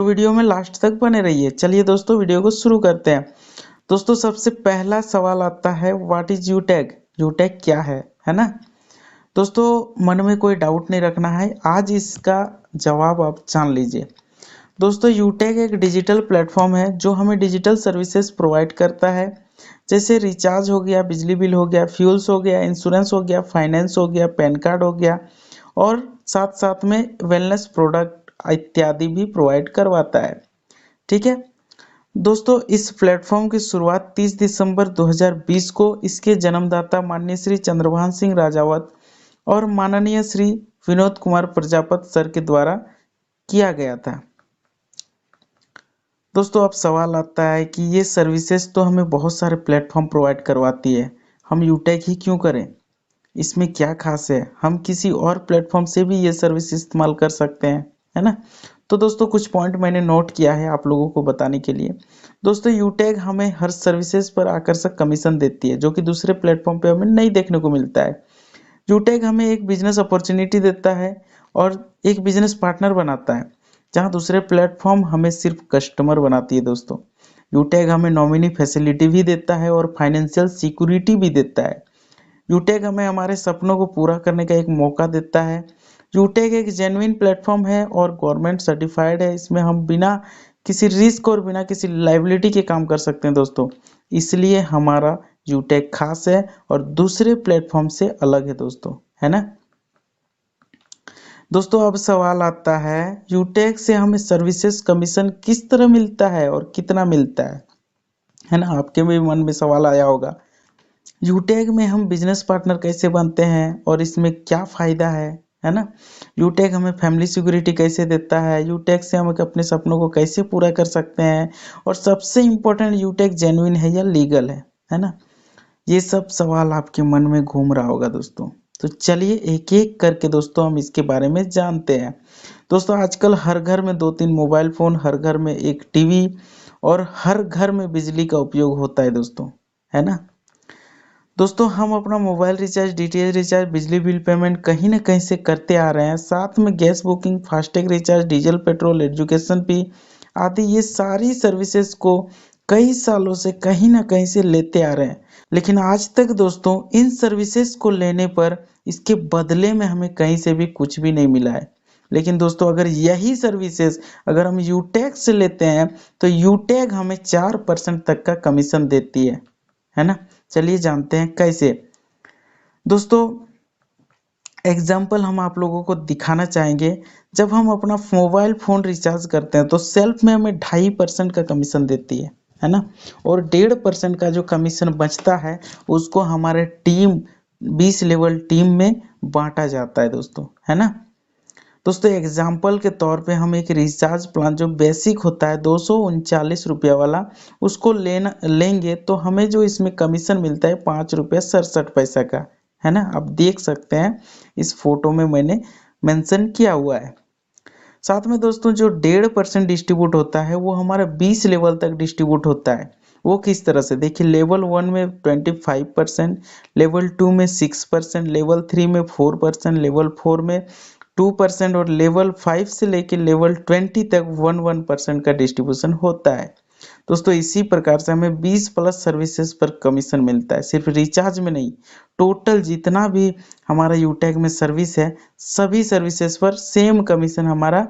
Video में last तक बने रहिए। चलिए दोस्तों वीडियो को शुरू करते हैं। दोस्तों सबसे पहला सवाल आता है, व्हाट इज यूटैग। यूटैग क्या है ना। दोस्तों मन में कोई डाउट नहीं रखना है, आज इसका जवाब आप जान लीजिए। दोस्तों यूटैग एक डिजिटल प्लेटफॉर्म है जो हमें डिजिटल सर्विसेज प्रोवाइड करता है, जैसे रिचार्ज हो गया, बिजली बिल हो गया, फ्यूल्स हो गया, इंश्योरेंस हो गया, फाइनेंस हो गया, पैन कार्ड हो गया, और साथ साथ में वेलनेस प्रोडक्ट इत्यादि भी प्रोवाइड करवाता है। ठीक है दोस्तों, इस प्लेटफॉर्म की शुरुआत 30 दिसंबर 2020 को इसके जन्मदाता माननीय श्री चंद्रभान सिंह राजावत और माननीय श्री विनोद कुमार प्रजापत सर के द्वारा किया गया था। दोस्तों अब सवाल आता है कि ये सर्विसेज तो हमें बहुत सारे प्लेटफॉर्म प्रोवाइड करवाती है, हम यूटेक ही क्यों करें, इसमें क्या खास है, हम किसी और प्लेटफॉर्म से भी ये सर्विस इस्तेमाल कर सकते हैं, है ना। तो दोस्तों कुछ पॉइंट मैंने नोट किया है आप लोगों को बताने के लिए। दोस्तों यूटैग हमें हर सर्विसेज पर आकर्षक कमीशन देती है, जो कि दूसरे प्लेटफॉर्म पे हमें नहीं देखने को मिलता है। यूटैग हमें एक बिजनेस अपॉर्चुनिटी देता है और एक बिजनेस पार्टनर बनाता है, जहां दूसरे प्लेटफॉर्म हमें सिर्फ कस्टमर बनाती है। दोस्तों यूटैग हमें नॉमिनी फैसिलिटी भी देता है और फाइनेंशियल सिक्योरिटी भी देता है। यूटेक हमें हमारे सपनों को पूरा करने का एक मौका देता है। यूटेक एक जेन्युइन प्लेटफॉर्म है और गवर्नमेंट सर्टिफाइड है, इसमें हम बिना किसी रिस्क और बिना किसी लाइबिलिटी के काम कर सकते हैं दोस्तों, इसलिए हमारा यूटेक खास है और दूसरे प्लेटफॉर्म से अलग है दोस्तों, है ना। दोस्तों अब सवाल आता है, यूटेक से हमें सर्विसेज कमीशन किस तरह मिलता है और कितना मिलता है ना। आपके भी मन में सवाल आया होगा, यूटेक में हम बिजनेस पार्टनर कैसे बनते हैं और इसमें क्या फायदा है ना। यूटेक हमें फैमिली सिक्योरिटी कैसे देता है, यूटेक से हम अपने सपनों को कैसे पूरा कर सकते हैं, और सबसे इम्पोर्टेंट यूटेक जेन्युइन है या लीगल है ना। ये सब सवाल आपके मन में घूम रहा होगा दोस्तों, तो चलिए एक एक करके दोस्तों हम इसके बारे में जानते हैं। दोस्तों आजकल हर घर में 2-3 मोबाइल फोन, हर घर में एक टीवी और हर घर में बिजली का उपयोग होता है दोस्तों, है ना। दोस्तों हम अपना मोबाइल रिचार्ज, डीटीएच रिचार्ज, बिजली बिल पेमेंट कहीं ना कहीं से करते आ रहे हैं, साथ में gas booking, FASTag recharge, diesel petrol, education fee आदि ये सारी सर्विसेज को कई सालों से कहीं ना कहीं से लेते आ रहे हैं। लेकिन आज तक दोस्तों इन सर्विसेज को लेने पर इसके बदले में हमें कहीं से भी कुछ भी नहीं मिला है। लेकिन दोस्तों अगर यही सर्विसेज अगर हम यूटैग से लेते हैं तो यूटैग हमें 4% तक का कमीशन देती है ना। चलिए जानते हैं कैसे। दोस्तों एग्जाम्पल हम आप लोगों को दिखाना चाहेंगे, जब हम अपना मोबाइल फोन रिचार्ज करते हैं तो सेल्फ में हमें 2.5% का कमीशन देती है ना, और 1.5% का जो कमीशन बचता है उसको हमारे टीम 20 लेवल टीम में बांटा जाता है दोस्तों, है ना। दोस्तों एग्जाम्पल के तौर पे हम एक रिचार्ज प्लान जो बेसिक होता है 239 रुपया वाला, उसको लेंगे तो हमें जो इसमें कमीशन मिलता है 5 रुपया 67 पैसा का, है ना। आप देख सकते हैं इस फोटो में मैंने मेंशन किया हुआ है। साथ में दोस्तों जो 1.5% डिस्ट्रीब्यूट होता है वो हमारा 20 लेवल तक डिस्ट्रीब्यूट होता है। वो किस तरह से, देखिए लेवल 1 में 25%, लेवल 2 में 6%, लेवल 3 में 4%, लेवल 4 में 2% और लेवल 5 से लेकर लेवल 20 तक 1% का डिस्ट्रीब्यूशन होता है। दोस्तों इसी प्रकार से हमें 20 प्लस सर्विसेज पर कमीशन मिलता है, सिर्फ रिचार्ज में नहीं, टोटल जितना भी हमारा यूटैग में सर्विस है सभी सर्विसेज पर सेम कमीशन हमारा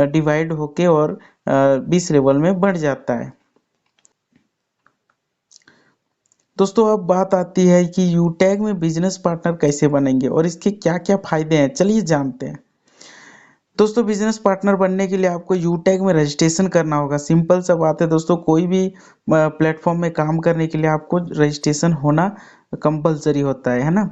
डिवाइड होके और 20 लेवल में बढ़ जाता है। दोस्तों अब बात आती है कि यूटैग में बिजनेस पार्टनर कैसे बनेंगे और इसके क्या क्या फायदे हैं, चलिए जानते हैं। दोस्तों बिजनेस पार्टनर बनने के लिए आपको यूटैग में रजिस्ट्रेशन करना होगा, सिंपल सा बात है दोस्तों, कोई भी प्लेटफॉर्म में काम करने के लिए आपको रजिस्ट्रेशन होना कंपलसरी होता है ना।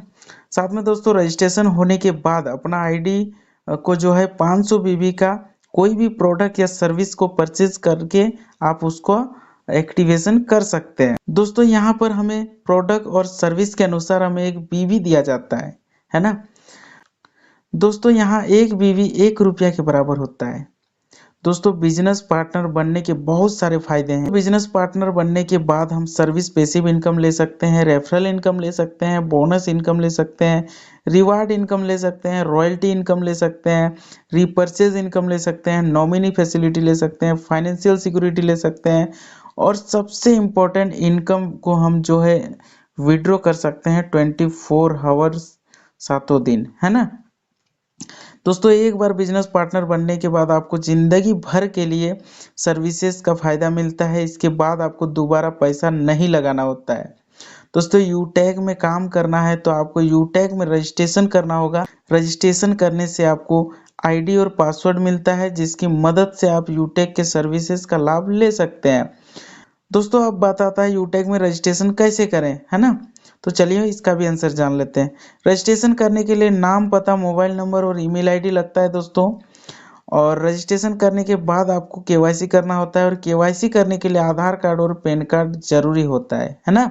साथ में दोस्तों रजिस्ट्रेशन होने के बाद अपना आईडी को जो है 500 बीबी का कोई भी प्रोडक्ट या सर्विस को परचेज करके आप उसको एक्टिवेशन कर सकते हैं। दोस्तों यहाँ पर हमें प्रोडक्ट और सर्विस के अनुसार हमें एक बीवी दिया जाता है ना। दोस्तों यहाँ एक बीवी 1 रुपया के बराबर होता है। दोस्तों बिजनेस पार्टनर बनने के बहुत सारे फायदे हैं। बिजनेस पार्टनर बनने के बाद हम सर्विस पैसिव इनकम ले सकते हैं, रेफरल इनकम ले सकते हैं, बोनस इनकम ले सकते हैं, रिवार्ड इनकम ले सकते हैं, रॉयल्टी इनकम ले सकते हैं, रीपर्चेज इनकम ले सकते हैं, नॉमिनी फैसिलिटी ले सकते हैं, फाइनेंशियल सिक्योरिटी ले सकते हैं, और सबसे इम्पोर्टेंट इनकम को हम जो है विड्रॉ कर सकते हैं 24 आवर्स, सातों दिन, है ना। दोस्तों एक बार बिजनेस पार्टनर बनने के बाद आपको ज़िंदगी भर के लिए सर्विसेज का फ़ायदा मिलता है। इसके बाद आपको दोबारा पैसा नहीं लगाना होता है। दोस्तों यूटैग में काम करना है तो आपको यूटैग में रजिस्ट्रेशन करना होगा। रजिस्ट्रेशन करने से आपको आईडी और पासवर्ड मिलता है, जिसकी मदद से आप यूटैग के सर्विसेज का लाभ ले सकते हैं। दोस्तों अब बात आता है यूटैग में रजिस्ट्रेशन कैसे करें, है ना। तो चलिए इसका भी आंसर जान लेते हैं। रजिस्ट्रेशन करने के लिए नाम, पता, मोबाइल नंबर और ईमेल आईडी लगता है दोस्तों। और रजिस्ट्रेशन करने के बाद आपको केवाईसी करना होता है, और केवाईसी करने के लिए आधार कार्ड और पैन कार्ड जरूरी होता है ना।